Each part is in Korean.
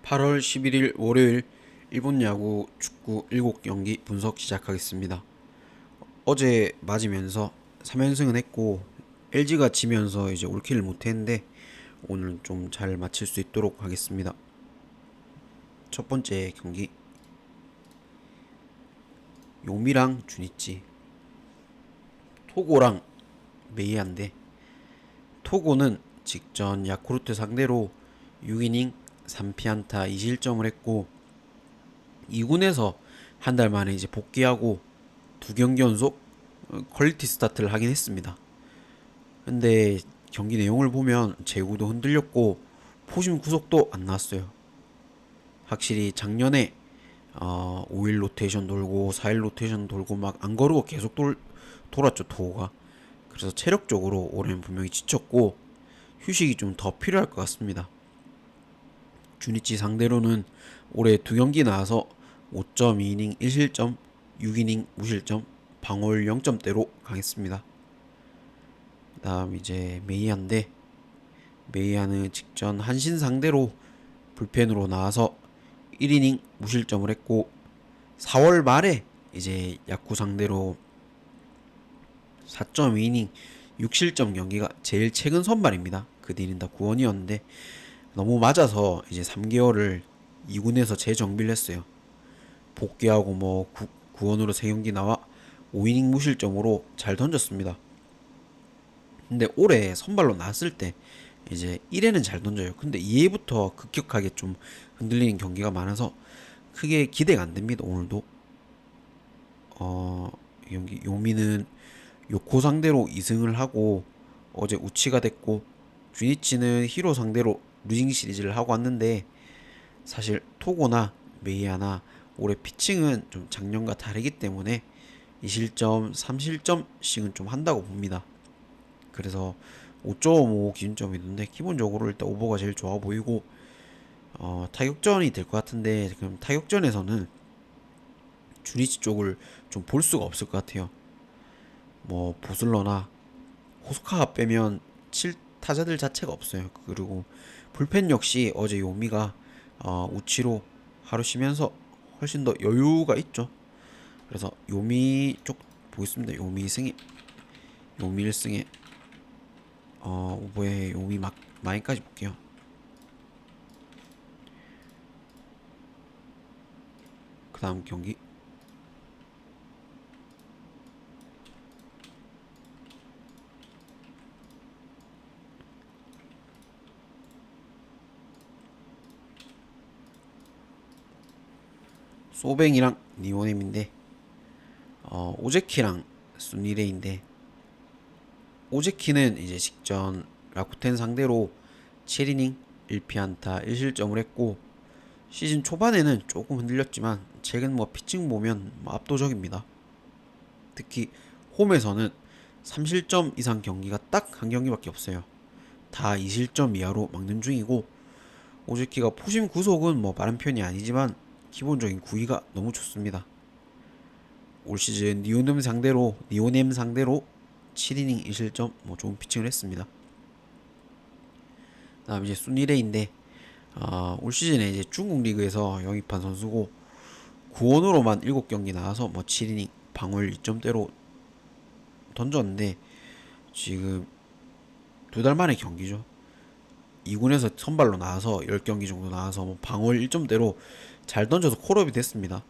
8월 11일 월요일 일본 야구 축구 7경기 분석 시작하겠습니다. 어제 맞으면서 3연승은 했고 LG가 지면서 이제 올킬을 못했는데 오늘은 좀 잘 마칠 수 있도록 하겠습니다. 첫 번째 경기 요미랑 주니치, 토고랑 메이안데, 토고는 직전 야쿠르트 상대로 6이닝 3피안타 2실점을 했고 2군에서 한 달 만에 이제 복귀하고 두 경기 연속 퀄리티 스타트를 하긴 했습니다. 근데 경기 내용을 보면 제구도 흔들렸고 포심 구속도 안 나왔어요. 확실히 작년에 5일 로테이션 돌고 4일 로테이션 돌고 막 안 거르고 계속 돌았죠 토호가. 그래서 체력적으로 올해는 분명히 지쳤고 휴식이 좀 더 필요할 것 같습니다. 주니치 상대로는 올해 두 경기 나와서 5.2이닝 1실점, 6이닝 무실점, 방어율 0점대로 강했습니다. 그 다음 이제 메이안데, 메이안은 직전 한신 상대로 불펜으로 나와서 1이닝 무실점을 했고 4월 말에 이제 야쿠 상대로 4.2이닝 6실점 경기가 제일 최근 선발입니다. 그 뒤는 다 구원이었는데 너무 맞아서 이제 3개월을 2군에서 재정비를 했어요. 복귀하고 뭐 구원으로 3경기 나와 5이닝 무실점으로 잘 던졌습니다. 근데 올해 선발로 나왔을 때 이제 1회는 잘 던져요. 근데 2회부터 급격하게 좀 흔들리는 경기가 많아서 크게 기대가 안 됩니다. 오늘도 이 경기 요미는 요코 상대로 2승을 하고 어제 우치가 됐고 주니치는 히로 상대로 루징 시리즈를 하고 왔는데 사실 토고나 메이아나 올해 피칭은 좀 작년과 다르기 때문에 2실점, 3실점씩은 좀 한다고 봅니다. 그래서 5.5 기준점이 있는데 기본적으로 일단 오버가 제일 좋아 보이고 타격전이 될 것 같은데 그럼 타격전에서는 주니치 쪽을 좀 볼 수가 없을 것 같아요. 뭐 보슬러나 호스카가 빼면 칠 타자들 자체가 없어요. 그리고 불펜 역시 어제 요미가 우치로 하루 쉬면서 훨씬 더 여유가 있죠. 그래서 요미 쪽 보겠습니다. 요미 승에 요미 1승에 오버에 요미 막 마인까지 볼게요. 그 다음 경기 소뱅이랑 니오넴인데 오제키랑 순리레인데 오제키는 이제 직전 라쿠텐 상대로 7이닝 1피안타 1실점을 했고 시즌 초반에는 조금 흔들렸지만 최근 뭐 피칭 보면 뭐 압도적입니다. 특히 홈에서는 3실점 이상 경기가 딱 한 경기밖에 없어요. 다 2실점 이하로 막는 중이고 오즈키가 포심 구속은 뭐 빠른 편이 아니지만 기본적인 구위가 너무 좋습니다. 올 시즌 니오넴 상대로 7이닝 1실점 뭐 좋은 피칭을 했습니다. 다음 이제 순리레인데 올 시즌에 이제 중국 리그에서 영입한 선수고 구원으로만 7경기 나와서 뭐 7이닝 방어율 2점대로 던졌는데 지금 2달 만에 경기죠. 2군에서 선발로 나와서 10경기 정도 나와서 뭐 방어율 1점대로 잘 던져서 콜업이 됐습니다.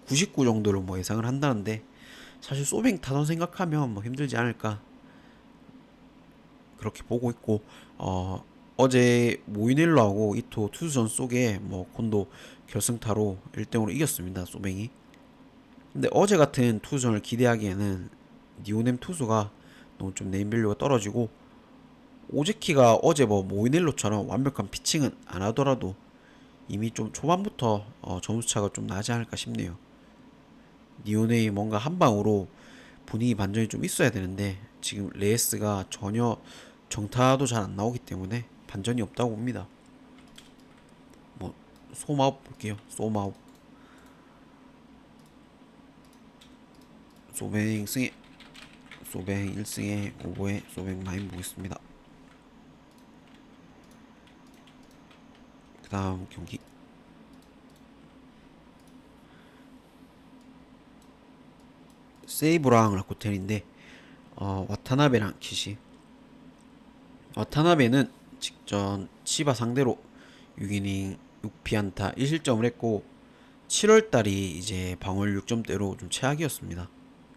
99 정도를 뭐 예상을 한다는데 사실 소뱅 타선 생각하면 뭐 힘들지 않을까 그렇게 보고 있고 어제 모이넬로하고 이토 투수전 속에 뭐 콘도 결승타로 1대0으로 이겼습니다. 소뱅이. 근데 어제 같은 투수전을 기대하기에는 니오넴 투수가 너무 좀 네임밸류가 떨어지고 오제키가 어제 뭐 모이넬로처럼 완벽한 피칭은 안 하더라도 이미 좀 초반부터 점수차가 좀 나지 않을까 싶네요. 니오넴이 뭔가 한 방으로 분위기 반전이 좀 있어야 되는데 지금 레이스가 전혀 정타도 잘 안 나오기 때문에 반전이 없다고 봅니다. 뭐 소마업 볼게요. 소마업 소뱅 승에 소뱅 1승에 오버에 소뱅 마인 보겠습니다. 그 다음 경기 세이브랑 라쿠텐인데 와타나베랑 키시. 와타나베는 직전 치바 상대로 6이닝 6피안타 1실점을 했고 7월달이 이제 방울 6점대로 좀 최악이었습니다.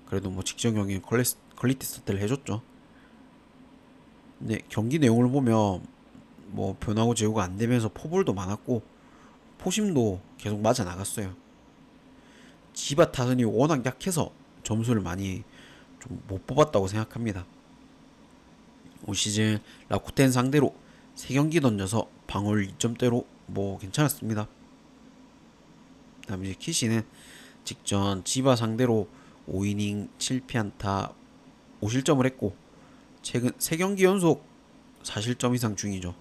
그래도 뭐 직전 경기는 퀄리티 스타트를 해줬죠. 근데 경기 내용을 보면 뭐 변화구 제구가 안 되면서 포볼도 많았고 포심도 계속 맞아 나갔어요. 지바 타선이 워낙 약해서 점수를 많이 좀 못 뽑았다고 생각합니다. 올 시즌 라쿠텐 상대로 3경기 던져서 방울 2점대로 뭐 괜찮았습니다. 다음 이제 키시는 직전 지바 상대로 5이닝 7피안타 5실점을 했고 최근 3경기 연속 4실점 이상 중이죠.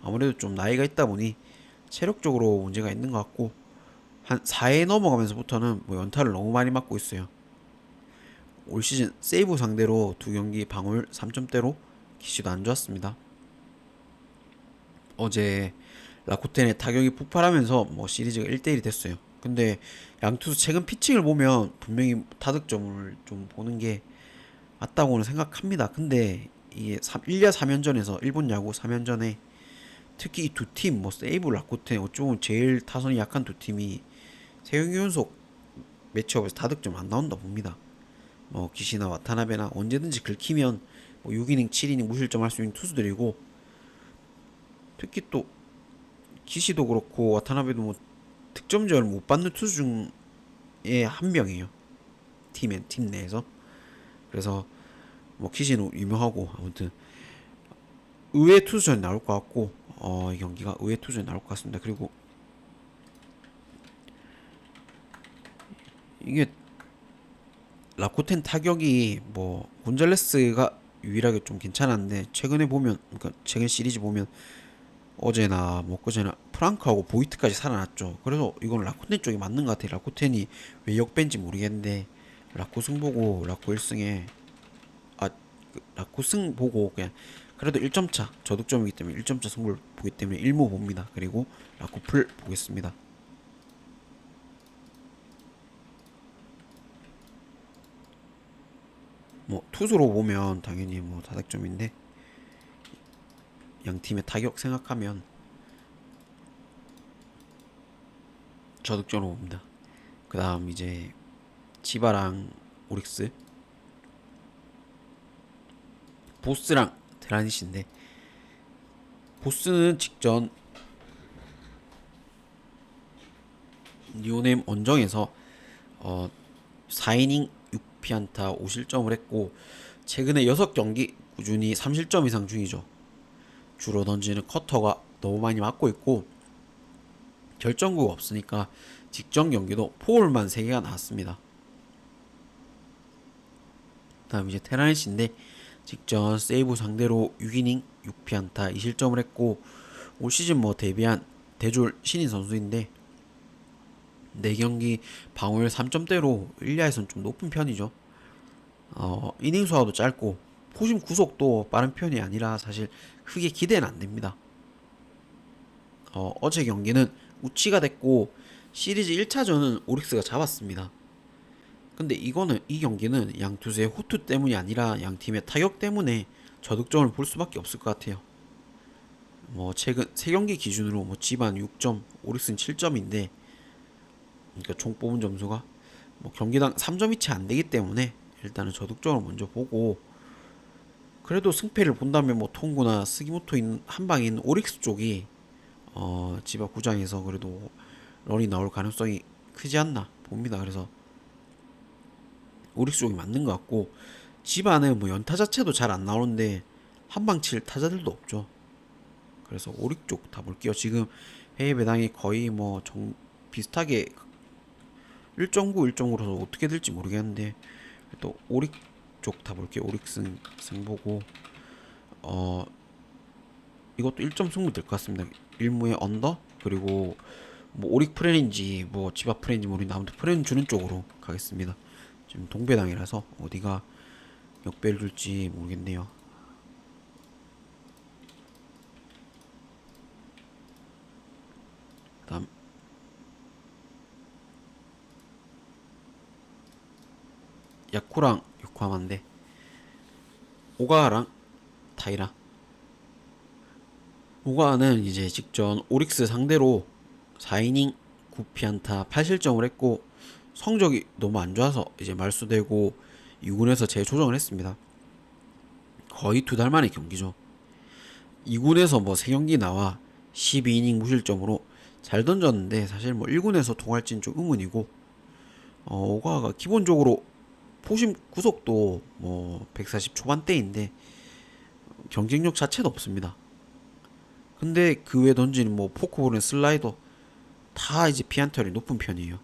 아무래도 좀 나이가 있다 보니 체력적으로 문제가 있는 것 같고 한 4회 넘어가면서부터는 뭐 연타를 너무 많이 맞고 있어요. 올 시즌 세이브 상대로 2경기 방울 3점대로 키시도 안 좋았습니다. 어제 라쿠텐의 타격이 폭발하면서 뭐 시리즈가 1대1이 됐어요. 근데 양투수 최근 피칭을 보면 분명히 타득점을 좀 보는 게 맞다고는 생각합니다. 근데 이게 1야 3연전에서 일본 야구 3연전에 특히 이 두 팀, 뭐 세이브, 라쿠텐 어쩌면 제일 타선이 약한 두 팀이 세 경기 연속 매치업에서 타득점 안 나온다 봅니다. 뭐 기시나 와타나베나 언제든지 긁히면 뭐 6이닝, 7이닝 무실점 할 수 있는 투수들이고 특히 또 기시도 그렇고 와타나베도 뭐 득점전을 못 받는 투수 중에 한 명이에요. 팀 내에서. 그래서 뭐 기시는 유명하고 아무튼 의외 투수전이 나올 것 같고 이 경기가 의외 투수전이 나올 것 같습니다. 그리고 이게 라쿠텐 타격이 뭐 곤잘레스가 유일하게 좀 괜찮았는데 최근에 보면 그러니까 최근 시리즈 보면 어제나 뭐 그제나 프랑크하고 보이트까지 살아났죠. 그래서 이건 라쿠텐 쪽이 맞는 것 같아요. 라쿠텐이 왜 역벤지 모르겠는데 라쿠승 보고 라쿠 1승에 라쿠승 보고 그냥 그래도 1점차 저득점이기 때문에 1점차 승부를 보기 때문에 1무 봅니다. 그리고 라쿠풀 보겠습니다. 뭐 투수로 보면 당연히 뭐 다득점인데 양 팀의 타격 생각하면 저득점으로 봅니다. 그 다음 이제 치바랑 오릭스 보스랑 드라니시인데 보스는 직전 리오넴 원정에서 4이닝 6피안타 5실점을 했고 최근에 6경기 꾸준히 3실점 이상 중이죠. 주로 던지는 커터가 너무 많이 맞고 있고 결정구가 없으니까 직전 경기도 포울만 3개가 나왔습니다. 다음 이제 테라니시인데 직전 세이브 상대로 6이닝 6피안타 2실점을 했고 올 시즌 뭐 데뷔한 대졸 신인 선수인데 4경기 방어율 3점대로 1야에선 좀 높은 편이죠. 이닝 수화도 짧고 포심 구속도 빠른 편이 아니라 사실 크게 기대는 안 됩니다. 어제 경기는 우치가 됐고 시리즈 1차전은 오릭스가 잡았습니다. 근데 이 경기는 양 투수의 호투 때문이 아니라 양 팀의 타격 때문에 저득점을 볼 수밖에 없을 것 같아요. 뭐 최근 3경기 기준으로 뭐 지반 6점, 오릭스는 7점인데 그러니까 총 뽑은 점수가 뭐 경기당 3점이 채 안 되기 때문에 일단은 저득점을 먼저 보고 그래도 승패를 본다면 뭐 통구나 스기모토 있는 한 방에 있는 오릭스 쪽이 지바 구장에서 그래도 런이 나올 가능성이 크지 않나 봅니다. 그래서 오릭스 쪽이 맞는 것 같고 지바는 뭐 연타 자체도 잘 안 나오는데 한 방 칠 타자들도 없죠. 그래서 오릭 쪽 다 볼게요. 지금 해외 배당이 거의 뭐 비슷하게 1.9, 1.9라서 어떻게 될지 모르겠는데 또 오릭 쪽 다 볼게요. 오릭 승 보고 이것도 1점 승부 될 것 같습니다. 1무의 언더 그리고 뭐 오릭 프렌인지 뭐 지바 프렌인지 모르겠는데 아무튼 프렌 주는 쪽으로 가겠습니다. 지금 동배당이라서 어디가 역배를 줄지 모르겠네요. 그다음 야쿠랑 요코하마인데 오가와랑 타이라. 오가와는 이제 직전 오릭스 상대로 4이닝 9피안타 8실점을 했고 성적이 너무 안 좋아서 이제 말소되고 2군에서 재조정을 했습니다. 거의 2달 만에 경기죠. 2군에서 뭐 3경기 나와 12이닝 무실점으로 잘 던졌는데 사실 뭐 1군에서 통할진 좀 의문이고 오가와가 기본적으로 포심 구속도 뭐 140 초반대인데 경쟁력 자체도 없습니다. 근데 그 외에 던지는 뭐 포크볼은 슬라이더 다 이제 피안타율이 높은 편이에요.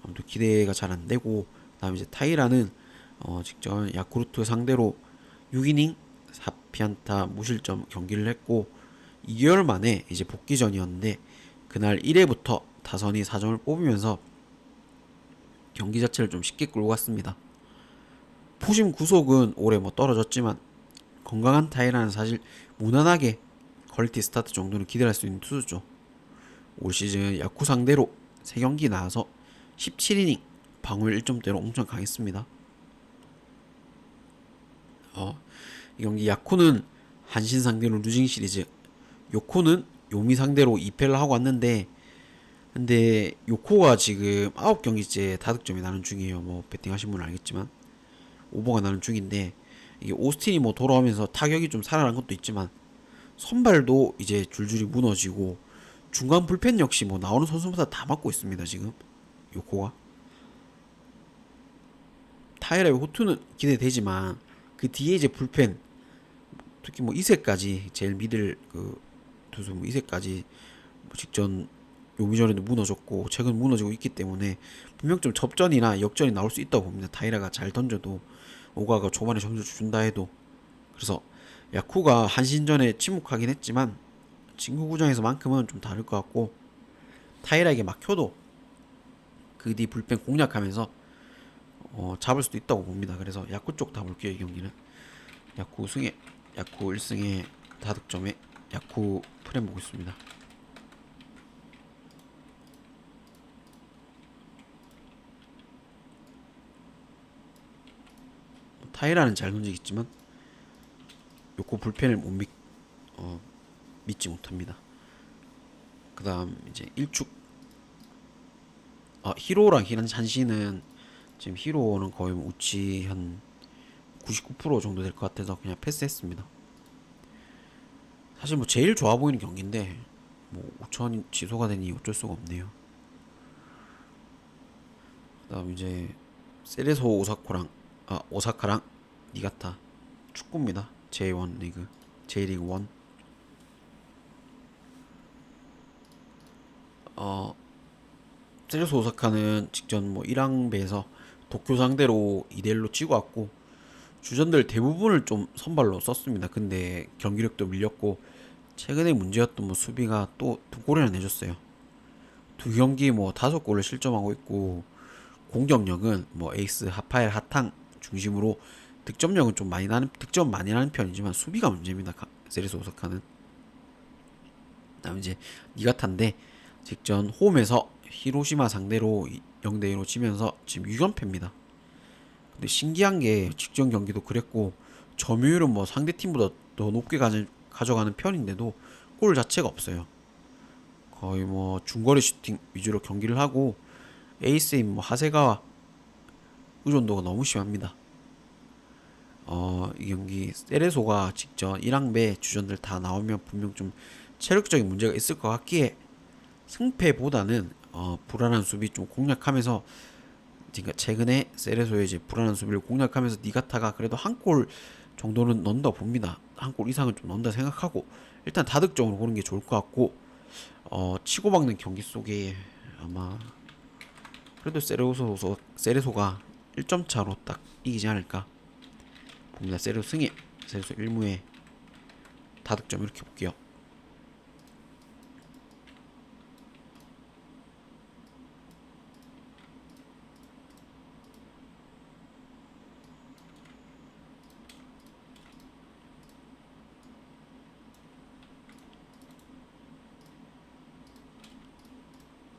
아무도 기대가 잘 안 되고 그다음에 이제 타이라는 직전 야쿠르트 상대로 6이닝 4피안타 무실점 경기를 했고 2개월 만에 이제 복귀전이었는데 그날 1회부터 타선이 4점을 뽑으면서 경기 자체를 좀 쉽게 끌고 갔습니다. 포심 구속은 올해 뭐 떨어졌지만 건강한 타이라는 사실 무난하게 퀄리티 스타트 정도는 기대할 수 있는 투수죠. 올 시즌 야쿠 상대로 3경기 나와서 17이닝 방울 1점대로 엄청 강했습니다. 이 경기 야쿠는 한신 상대로 루징 시리즈, 요코는 요미 상대로 2패를 하고 왔는데 근데 요코가 지금 9경기째 다득점이 나는 중이에요. 뭐 배팅 하신 분은 알겠지만 오버가 나는 중인데 이게 오스틴이 뭐 돌아오면서 타격이 좀 살아난 것도 있지만 선발도 이제 줄줄이 무너지고 중간 불펜 역시 뭐 나오는 선수마다 다 맞고 있습니다. 지금 요코가 타이라의 호투는 기대되지만 그 뒤에 이제 불펜 특히 뭐 이세까지 제일 믿을 그 투수 뭐 이세까지 뭐 직전 요미전에도 무너졌고 최근 무너지고 있기 때문에 분명 좀 접전이나 역전이 나올 수 있다고 봅니다. 타이라가 잘 던져도 오가가 초반에 점수 준다 해도 그래서 야쿠가 한신전에 침묵하긴 했지만 진구 구장에서만큼은 좀 다를 것 같고 타이라에게 막혀도 그 뒤 불펜 공략하면서 잡을 수도 있다고 봅니다. 그래서 야쿠 쪽 다 볼게요. 이 경기는 야쿠 승에 야쿠 1승에 다득점에 야쿠 프렘 보고 있습니다. 타이라는 잘 던지겠지만 요코 불펜을 믿지 못합니다. 그 다음 이제 일축 히로랑 한시는 지금 히로는 거의 뭐 우치 한 99% 정도 될 것 같아서 그냥 패스했습니다. 사실 뭐 제일 좋아 보이는 경기인데 뭐 5천 취소가 되니 어쩔 수가 없네요. 그다음 이제 세레소 오사카랑 니가타 축구입니다. J1 리그 J리그 1. 세레소 오사카는 직전 뭐 1항배에서 도쿄 상대로 2대1로 치고 왔고 주전들 대부분을 좀 선발로 썼습니다. 근데 경기력도 밀렸고 최근에 문제였던 뭐 수비가 또 2골이나 내줬어요. 2경기 뭐 5골을 실점하고 있고 공격력은 뭐 에이스 하파엘 하탕 중심으로 득점력은 좀 많이 나는 득점 많이 나는 편이지만 수비가 문제입니다. 세리스 오사카는. 그다음 이제 니가타인데 직전 홈에서 히로시마 상대로 0대2로 지면서 지금 6연패입니다. 근데 신기한 게 직전 경기도 그랬고 점유율은 뭐 상대 팀보다 더 높게 가져가는 편인데도 골 자체가 없어요. 거의 뭐 중거리 슈팅 위주로 경기를 하고 에이스인 뭐 하세가와 의존도가 너무 심합니다. 이 경기 세레소가 직전 1항배 주전들 다 나오면 분명 좀 체력적인 문제가 있을 것 같기에 승패보다는 불안한 수비 좀 공략하면서 그러니까 최근에 세레소의 이제 불안한 수비를 공략하면서 니가타가 그래도 한 골 정도는 넣는다 봅니다. 한 골 이상은 좀 넣는다 생각하고 일단 다득점으로 보는 게 좋을 것 같고 치고박는 경기 속에 아마 그래도 세레소가 1점 차로 딱 이기지 않을까 봅니다. 세레소 승에 세레소 1무에 다득점 이렇게 볼게요.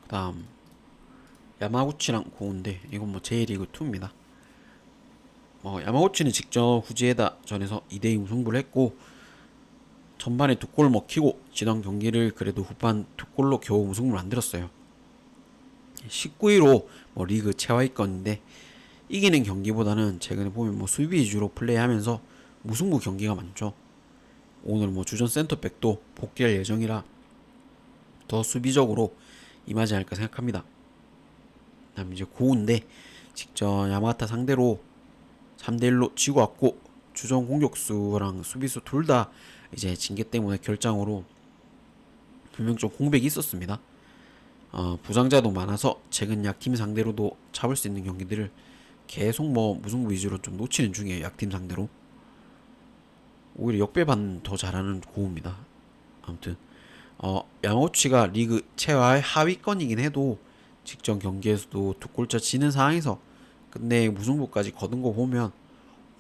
그다음 야마구치랑 고우인데 이건 뭐 J리그2입니다. 야마구치는 직접 후지에다 전에서 2대2 무승부를 했고 전반에 두 골 먹히고 지난 경기를 그래도 후반 두 골로 겨우 무승부를 만들었어요. 19위로 리그 최하위권인데 이기는 경기보다는 최근에 보면 수비 위주로 플레이하면서 무승부 경기가 많죠. 오늘 주전 센터백도 복귀할 예정이라 더 수비적으로 임하지 않을까 생각합니다. 그다음 이제 고우인데 직전 야마가타 상대로 3대1로 지고 왔고 주전 공격수랑 수비수 둘 다 이제 징계 때문에 결장으로 분명 좀 공백이 있었습니다. 부상자도 많아서 최근 약팀 상대로도 잡을 수 있는 경기들을 계속 무승부 위주로 좀 놓치는 중이에요. 약팀 상대로. 오히려 역배반 더 잘하는 고우입니다. 아무튼 야마구치가 리그 최하위권이긴 해도 직전 경기에서도 두 골차 지는 상황에서 끝내 무승부까지 거둔 거 보면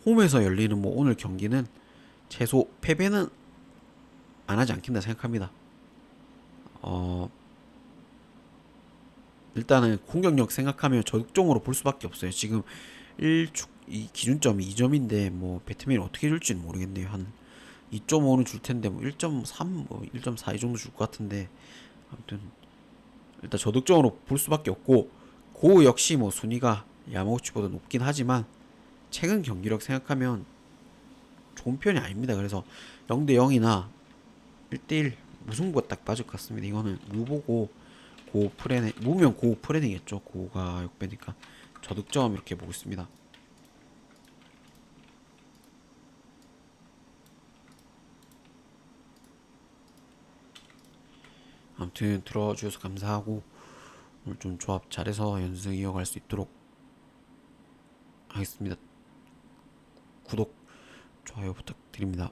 홈에서 열리는 오늘 경기는 최소 패배는 안 하지 않겠나 생각합니다. 일단은 공격력 생각하면 저득점으로 볼 수밖에 없어요. 지금 1축 이 기준점이 2점인데 배트맨이 어떻게 줄지는 모르겠네요. 한 2.5는 줄 텐데 1.3 1.4 이 정도 줄 것 같은데 아무튼 일단 저득점으로 볼 수밖에 없고 고 역시 순위가 야마구치보다 높긴 하지만 최근 경기력 생각하면 좋은 편이 아닙니다. 그래서 0대 0이나 1대1 무승부가 딱 맞을 것 같습니다. 이거는 무보고 고 프레네 무면 고 프레네겠죠. 고가 6배니까 저득점 이렇게 보고 있습니다. 아무튼 들어주셔서 감사하고 오늘 좀 조합 잘해서 연승 이어갈 수 있도록 하겠습니다. 구독, 좋아요 부탁드립니다.